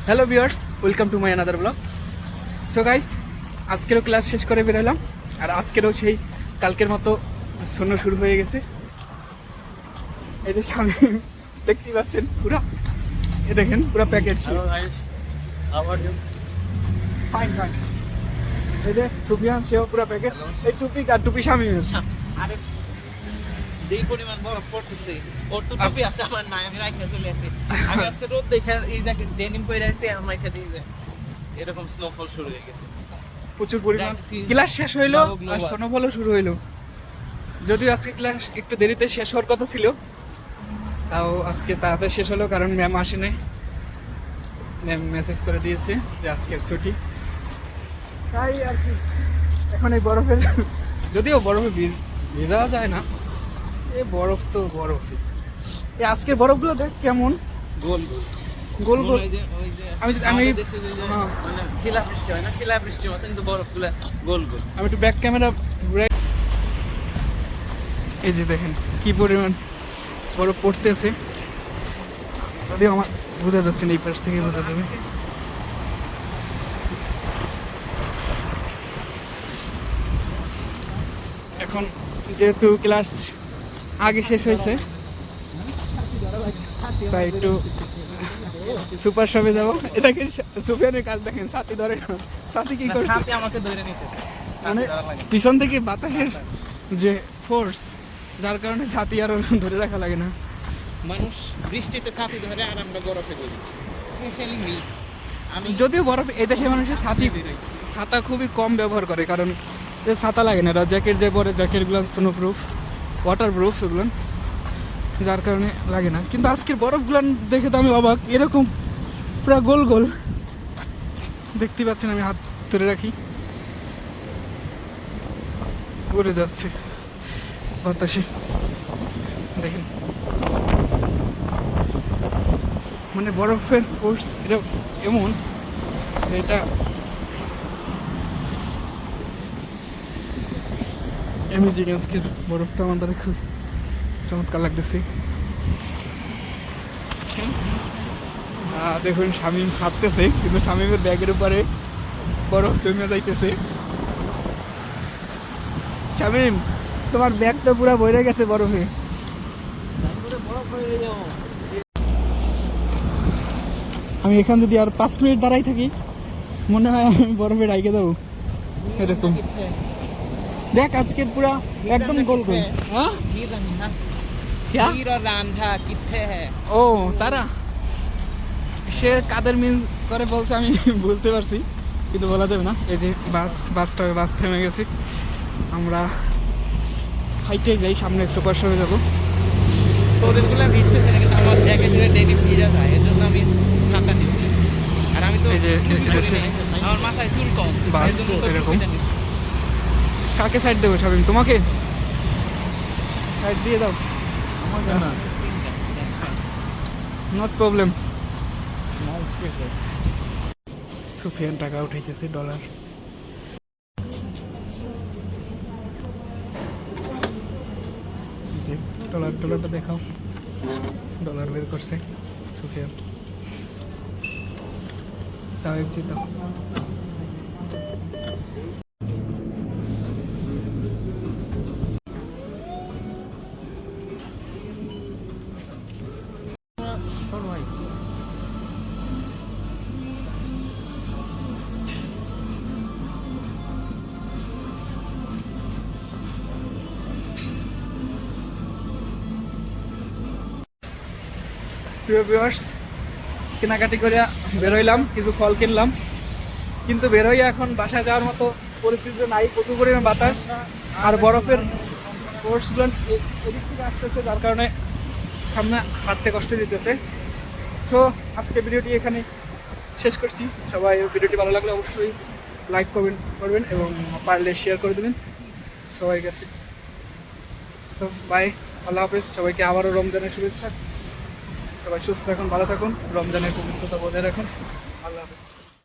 Hello viewers, welcome to my another blog. So guys, আজকেরও class শেষ করে বেরোলাম। আর আজকেরও সেই কালকের মতো শোনো শুরু হয়ে গেছে। এই যে সামনে দেখতেই পাচ্ছেন পুরা, এ দেখেন পুরা প্যাকেট ছিল। Fine fine. এই যে সুফিয়ান, সেও পুরা প্যাকেট। এই টুপি আর টুপি শামিমের। আরে যেই পরিমাণ বরফ পড়তেছে, ওর তো টুপি আছে, আমার নাই, আমি রাইখা চলে আসি। আমি আজকে রোদ দেখে এই জ্যাকেট ডেনিম পরে আসছি, আমার সাথে এরকম স্নোফল শুরু হয়ে গেছে। প্রচুর পরিমাণ ক্লাস শেষ হইলো আর স্নোফলও শুরু হইলো। যদিও আজকে ক্লাস একটু দেরিতে শেষ হওয়ার কথা ছিল, তাও আজকে তাড়াতাড়ি শেষ হলো কারণ ম্যাম আসেনি। ম্যাম মেসেজ করে দিয়েছে যে আজকের ছুটি, তাই আর কি। এখন এই বরফের, যদিও বরফে ভেজা যায় না, এই বরফ তো বরফই। এই আজকের বরফগুলো দেখ কেমন গোল গোল গোল গোল। আমি মানে শিলাবৃষ্টি হয় না, শিলাবৃষ্টির মতো কিন্তু বরফগুলো গোল গোল। আমি একটু ব্যাক ক্যামেরা, এই যে দেখেন কি পরিমাণ বরফ পড়তেছে। যদিও আমার বোঝা যাচ্ছে না, এই পাশ থেকে বোঝা যাবে। এখন যেহেতু ক্লাস আগে শেষ হয়েছে, তাই একটু সুপার শপে যাবো। দেখেন সুফিয়ানের কাজ, দেখেন ছাতি ধরে না। ছাতি কি করছে, ছাতি আমাকে ধরে নিতে, মানে পিছন থেকে বাতাসের যে ফোর্স, যার কারণে ছাতি আর ধরে রাখা লাগে না। মানুষ বৃষ্টিতে ছাতি ধরে আর আমরা বরফে ধরি। স্পেশালি মি, আমি যদিও বরফ এদেশে মানুষের ছাতা খুবই কম ব্যবহার করে, কারণ ছাতা লাগে না। জ্যাকেট যে পরে, জ্যাকেটগুলো স্নো প্রুফ, ওয়াটার প্রুফ, এগুলো যার কারণে লাগে না। কিন্তু আজকের বরফগুলো দেখে তো আমি অবাক, এরকম পুরো গোল গোল দেখতে পাচ্ছেন। আমি হাত ধরে রাখি, উড়ে যাচ্ছে বাতাসে, দেখেন। মানে বরফের ফোর্স এটা এমন যে এটা অ্যামেজিং। আজকের বরফটা আমাদের খুব চমৎকার লাগতেছে। দেখুন শামীম হাঁটতেছে, কিন্তু শামীমের ব্যাগের উপরে বরফ জমে যাইতেছে। শামীম, তোমার ব্যাগ তো পুরো ভরে গেছে বরফে। আমি এখান যদি আর 5 মিনিট দাঁড়াই থাকি, মনে হয় আমি বরফে ডাইকে যাবো এরকম। দেখ আজকে পুরা একদম গোল গোল। হ্যাঁ, ও তারা সে কাদের মিন করে বলছে আমি বুঝতে পারছি, কিন্তু বলা যাবে না। এই যে বাস থেমে গেছি। আমরা হাইটে যাই, সামনে সুপার শপে যাবো। তোদেরগুলো ভিজতেছে না, কিন্তু আমার জ্যাকেটের ডেনিম ভিজা যায়, এর জন্য আমি ছাতা নিচ্ছি। আর আমি তো এই যে আমার মাথায় চুল কম, বাস এরকম। কাকে সাইড দেবো শামীম? তোমাকে সাইড দিয়ে দাও, নট প্রবলেম। সুফিয়ান টাকা উঠাইতেছে, ডলার। যে ডলারটা দেখাও। ডলার বের করছে সুফিয়ান, তাও একজিত। প্রিয় ভিউয়ার্স, কেনাকাটি করে বেরোইলাম, কিছু ফল কিনলাম, কিন্তু বেরোই এখন বাসায় যাওয়ার মতো পরিস্থিতি নাই। প্রচুর পরিমাণ বাতাস আর বরফের ফোর্সগুলো এদিক থেকে আসতেছে, যার কারণে সামনে হাঁটতে কষ্ট দিতেছে। সো আজকে ভিডিওটি এখানে শেষ করছি। সবাই ভিডিওটি ভালো লাগলে অবশ্যই লাইক করবেন এবং পারলে শেয়ার করে দেবেন সবাই কাছে। তো বাই, আল্লাহ হাফেজ। সবাইকে আবারও রমজানের শুভেচ্ছা। সবাই সুস্থ থাকুন, ভালো থাকুন, রমজানের পবিত্রতা বজায় রাখুন। আল্লাহ হাফেজ।